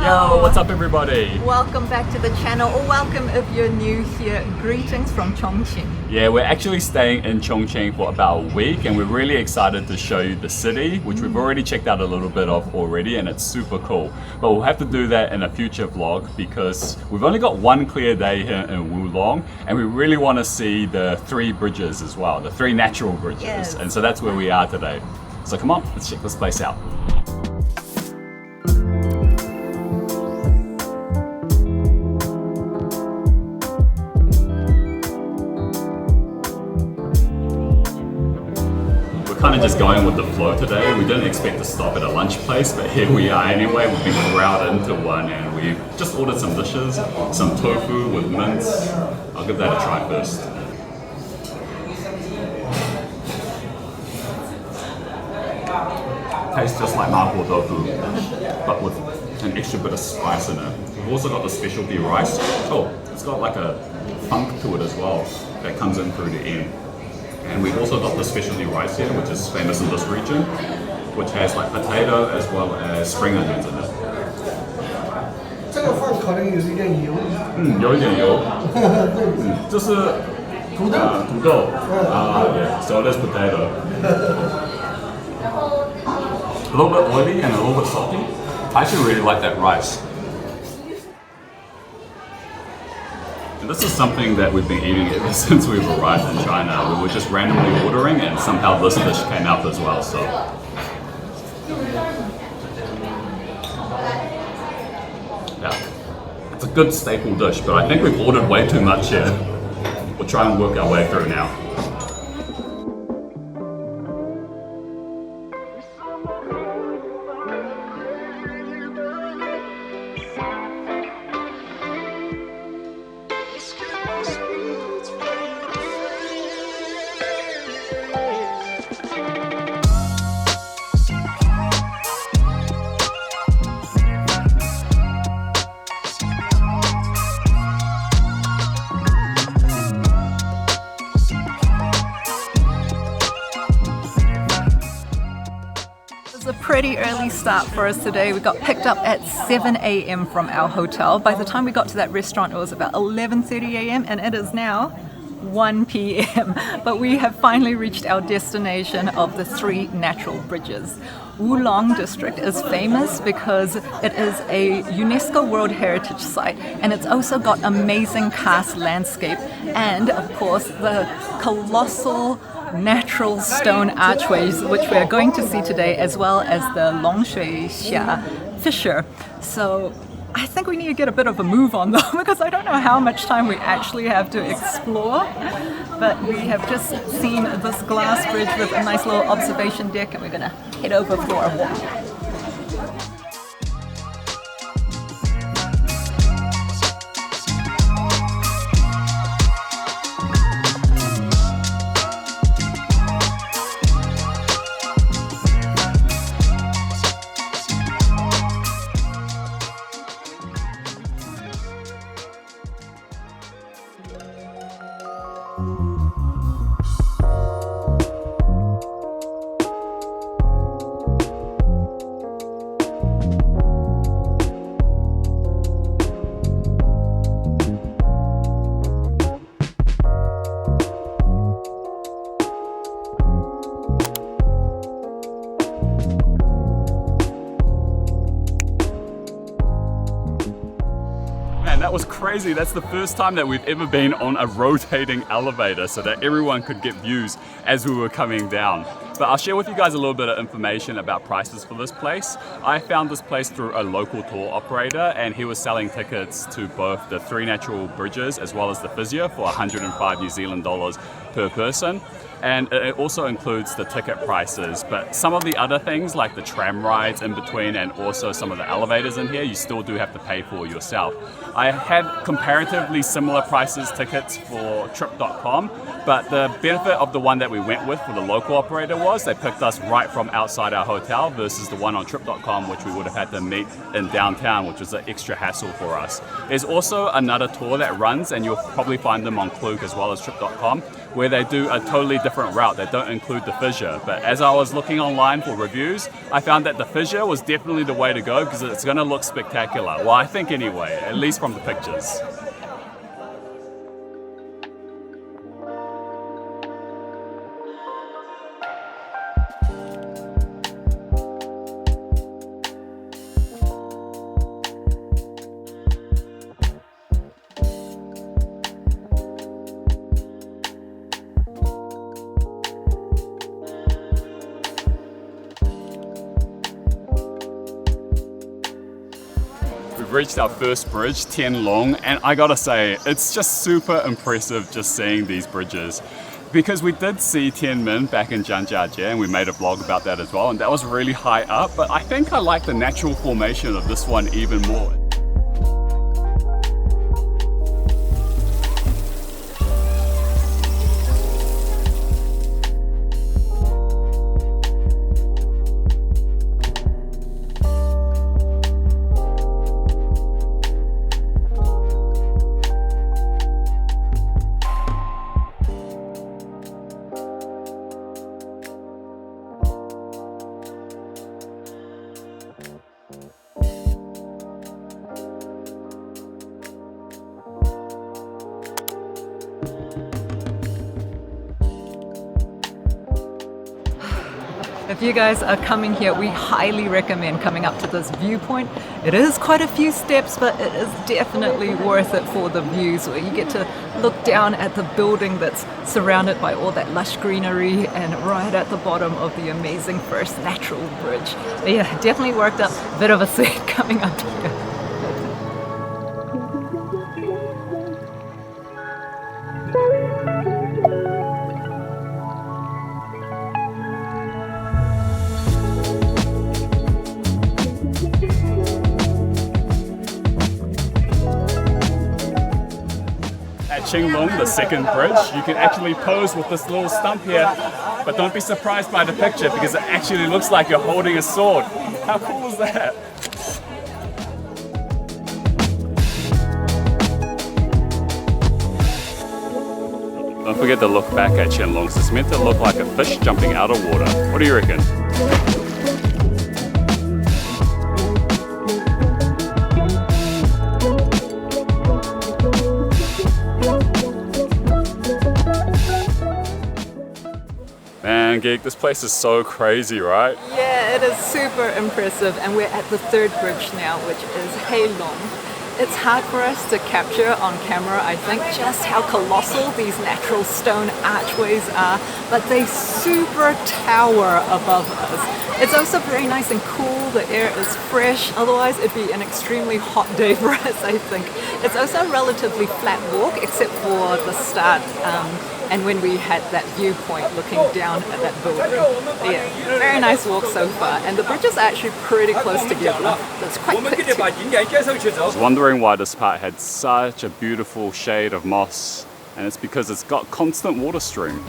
Yo, what's up everybody? Welcome back to the channel, or welcome if you're new here. Greetings from Chongqing. Yeah, we're actually staying in Chongqing for about a week and we're really excited to show you the city, which we've already checked out a little bit of already and it's super cool. But we'll have to do that in a future vlog because we've only got one clear day here in Wulong and we really want to see the three bridges as well, the three natural bridges. Yes. And so that's where we are today. So come on, let's check this place out. Kind of just going with the flow today. We didn't expect to stop at a lunch place, but here we are anyway. We've been corralled into one and we've just ordered some dishes, some tofu with mince. I'll give that a try first. Tastes just like mapo tofu, but with an extra bit of spice in it. We've also got the specialty rice. Oh, it's got like a funk to it as well that comes in through the end. And we've also got the specialty rice here, which is famous in this region, which has like potato as well as spring onions in it. 这个饭可能有一点油。有一点油。这是土豆。Yeah, so it is potato. A little bit oily and a little bit salty. I actually really like that rice. And this is something that we've been eating ever since we've arrived in China. We were just randomly ordering and somehow this dish came out as well, so. Yeah, it's a good staple dish, but I think we've ordered way too much here. We'll try and work our way through now. A pretty early start for us today. We got picked up at 7 a.m. from our hotel. By the time we got to that restaurant, it was about 11:30 a.m. and it is now 1 p.m. But we have finally reached our destination of the three natural bridges. Wulong district is famous because it is a UNESCO World Heritage Site and it's also got amazing karst landscape and of course the colossal natural stone archways which we're going to see today, as well as the Longshuixia Fissure. So I think we need to get a bit of a move on though because I don't know how much time we actually have to explore, but we have just seen this glass bridge with a nice little observation deck and we're gonna head over for a walk. That was crazy. That's the first time that we've ever been on a rotating elevator so that everyone could get views as we were coming down. But I'll share with you guys a little bit of information about prices for this place. I found this place through a local tour operator and he was selling tickets to both the three natural bridges as well as the Fissure for 105 New Zealand dollars per person. And it also includes the ticket prices, but some of the other things like the tram rides in between and also some of the elevators in here, you still do have to pay for yourself. I had comparatively similar prices tickets for trip.com, but the benefit of the one that we went with for the local operator was they picked us right from outside our hotel versus the one on trip.com, which we would have had to meet in downtown, which was an extra hassle for us. There's also another tour that runs, and you'll probably find them on Klook as well as trip.com, where they do a totally different route. They don't include the fissure. But as I was looking online for reviews, I found that the fissure was definitely the way to go because it's going to look spectacular. Well, I think anyway, at least from the pictures. We've reached our first bridge, Tianlong, and I gotta say, it's just super impressive just seeing these bridges. Because we did see Tianmen back in Zhangjiajie, and we made a vlog about that as well, and that was really high up, but I think I like the natural formation of this one even more. If you guys are coming here, we highly recommend coming up to this viewpoint. It is quite a few steps, but it is definitely worth it for the views where you get to look down at the building that's surrounded by all that lush greenery and right at the bottom of the amazing first natural bridge. But yeah, definitely worked up a bit of a sweat coming up here. Qinglong, the second bridge, you can actually pose with this little stump here, but don't be surprised by the picture because it actually looks like you're holding a sword. How cool is that? Don't forget to look back at Qianlong. It's meant to look like a fish jumping out of water. What do you reckon? Man, Geek, this place is so crazy, right? Yeah, it is super impressive, and we're at the third bridge now, which is Heilong. It's hard for us to capture on camera, I think, just how colossal these natural stone archways are, but they super tower above us. It's also very nice and cool, the air is fresh, otherwise it'd be an extremely hot day for us, I think. It's also a relatively flat walk, except for the start, and when we had that viewpoint looking down at that building. Yeah, very nice walk so far, and the bridges are actually pretty close together. That's quite quick too. I was wondering why this part had such a beautiful shade of moss, and it's because it's got constant water stream.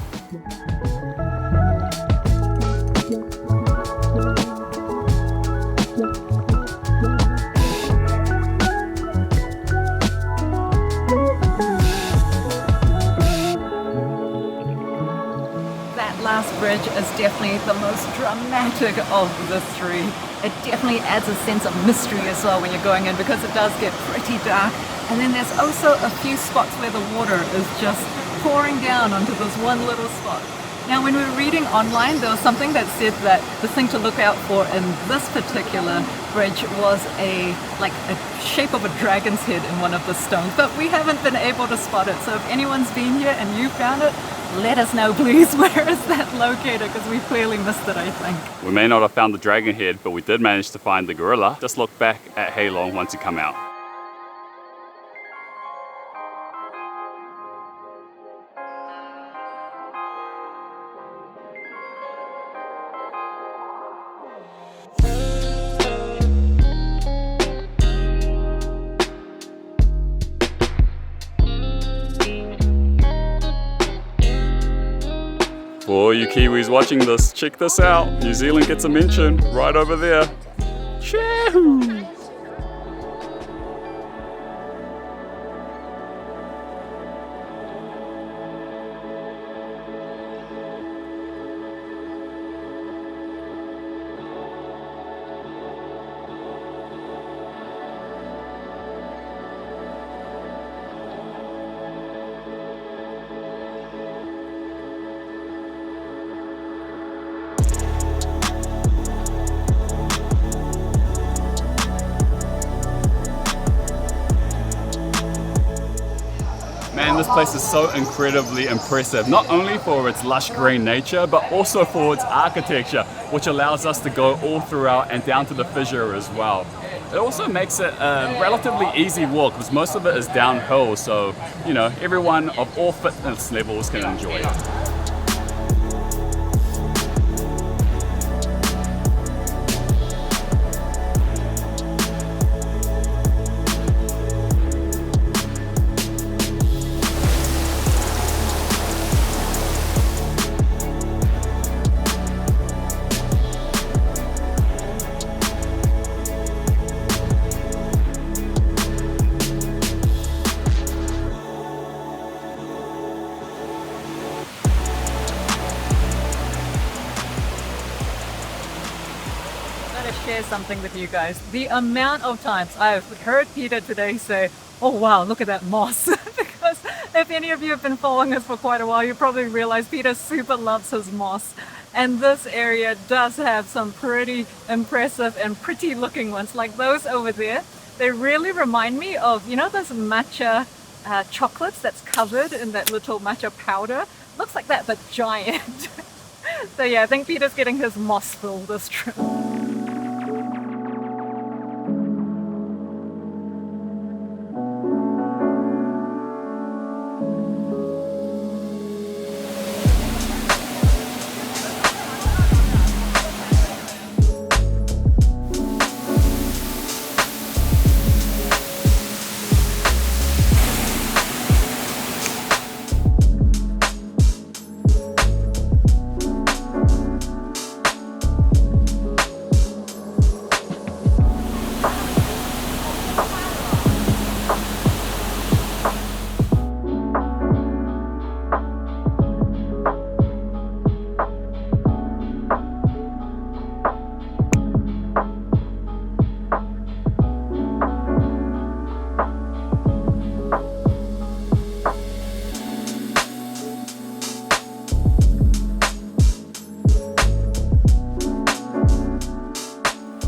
Last bridge is definitely the most dramatic of the three. It definitely adds a sense of mystery as well when you're going in because it does get pretty dark. And then there's also a few spots where the water is just pouring down onto this one little spot. Now when we were reading online, there was something that said that the thing to look out for in this particular bridge was a shape of a dragon's head in one of the stones, but we haven't been able to spot it. So if anyone's been here and you found it, let us know please, where is that located, because we clearly missed it, I think. We may not have found the dragon head, but we did manage to find the gorilla. Just look back at Heilong once you come out. For you Kiwis watching this, check this out. New Zealand gets a mention right over there. Chahoo! Man, this place is so incredibly impressive, not only for its lush green nature, but also for its architecture, which allows us to go all throughout and down to the fissure as well. It also makes it a relatively easy walk because most of it is downhill, so you know, everyone of all fitness levels can enjoy it. Share something with you guys. The amount of times I've heard Peter today say, oh wow, look at that moss. Because if any of you have been following us for quite a while, you probably realize Peter super loves his moss. And this area does have some pretty impressive and pretty looking ones, like those over there. They really remind me of, you know, those matcha chocolates that's covered in that little matcha powder? Looks like that, but giant. So yeah, I think Peter's getting his moss fill this trip.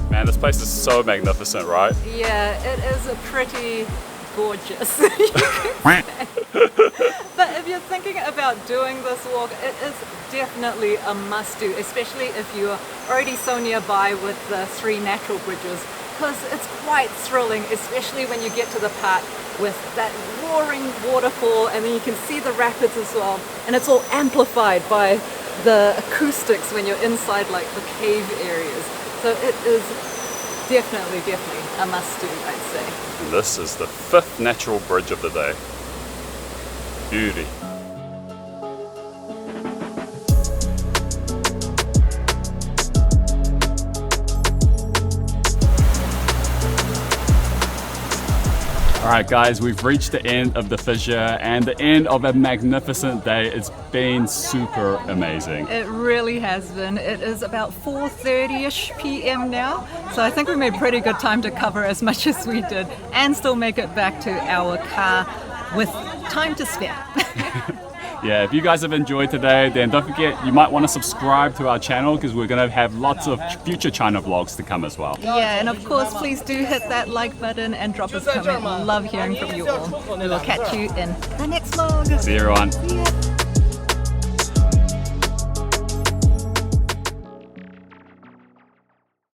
Man, this place is so magnificent, right? Yeah, it is a pretty gorgeous. But if you're thinking about doing this walk, it is definitely a must-do, especially if you're already so nearby with the Three Natural Bridges, because it's quite thrilling, especially when you get to the part with that roaring waterfall and then you can see the rapids as well, and it's all amplified by the acoustics when you're inside like the cave areas. So it is definitely a must-do, I'd say. This is the 5th natural bridge of the day. Beauty. Alright guys, we've reached the end of the fissure and the end of a magnificent day. It's been super amazing. It really has been. It is about 4:30ish p.m. now, so I think we made pretty good time to cover as much as we did and still make it back to our car with time to spare. Yeah, if you guys have enjoyed today, then don't forget you might want to subscribe to our channel because we're going to have lots of future China vlogs to come as well. Yeah, and of course, please do hit that like button and drop us a comment. Love hearing from you all. We will catch you in the next vlog. See you everyone. See ya.